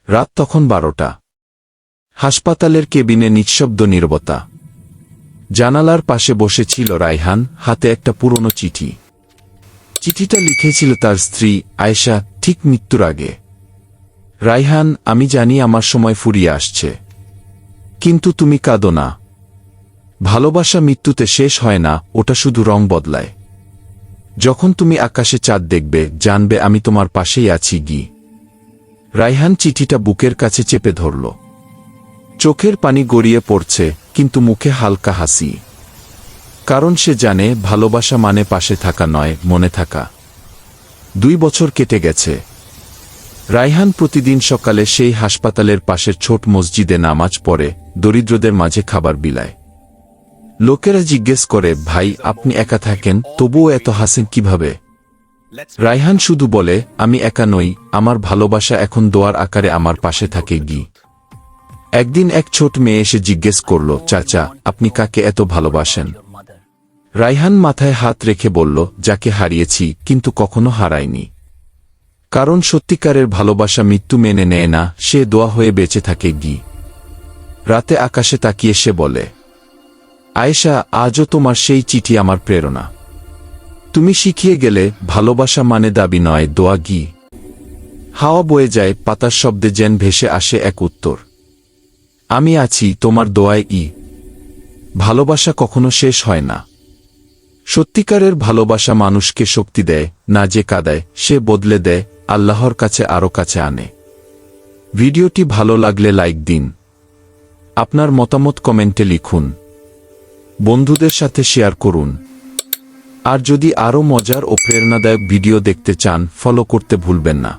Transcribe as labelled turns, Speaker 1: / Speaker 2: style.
Speaker 1: রাত তখন 12টা। হাসপাতালের কেবিনে নিঃশব্দ নীরবতা। জানালার পাশে বসে ছিল রায়হান, হাতে একটা পুরনো চিঠি। চিঠিটা লিখেছিল তার স্ত্রী আয়েশা, ঠিক মৃত্যুর আগে। রায়হান, আমি জানি আমার সময় ফুরিয়ে আসছে, কিন্তু তুমি কাঁদো না। ভালোবাসা মৃত্যুতে শেষ হয় না, ওটা শুধু রং বদলায়। যখন তুমি আকাশে চাঁদ দেখবে, জানবে আমি তোমার পাশেই আছি গি। রায়হান চিঠিটা বুকের কাছে চেপে ধরল। চোখের পানি গড়িয়ে পড়ছে, কিন্তু মুখে হালকা হাসি। কারণ সে জানে ভালোবাসা মানে পাশে থাকা নয়, মনে থাকা। 2 বছর কেটে গেছে। রায়হান প্রতিদিন সকালে সেই হাসপাতালের পাশের ছোট মসজিদে নামাজ পড়ে, দরিদ্রদের মাঝে খাবার বিলায়। লোকেরা জিজ্ঞেস করে, ভাই আপনি একা থাকেন, তবুও এত হাসেন কিভাবে? রায়হান শুধু বলে, আমি একা নই, আমার ভালোবাসা এখন দোয়ার আকারে আমার পাশে থাকে গি। একদিন এক ছোট মেয়ে এসে জিজ্ঞেস করল, চাচা আপনি কাকে এত ভালোবাসেন? রায়হান মাথায় হাত রেখে বলল, যাকে হারিয়েছি কিন্তু কখনো হারায়নি। কারণ সত্যিকারের ভালোবাসা মৃত্যু মেনে নেয় না, সে দোয়া হয়ে বেঁচে থাকে গি। রাতে আকাশে তাকিয়ে সে বলে, আয়েশা, আজও তোমার সেই চিঠি আমার প্রেরণা। তুমি শিখিয়ে গেলে ভালোবাসা মানে দাবি নয়, দোয়া গি। হাওয়া বয়ে যায়, পাতার শব্দে যেন ভেসে আসে এক উত্তর, আমি আছি তোমার দোয়ায় ই। ভালোবাসা কখনো শেষ হয় না। সত্যিকারের ভালোবাসা মানুষকে শক্তি দেয়, না যে কাঁদায় সে বদলে দেয়, আল্লাহর কাছে আরো কাছে আনে। ভিডিওটি ভালো লাগলে লাইক দিন, আপনার মতামত কমেন্টে লিখুন, বন্ধুদের সাথে শেয়ার করুন। আর যদি আরও মজার ও প্রেরণাদায়ক ভিডিও দেখতে চান, ফলো করতে ভুলবেন না।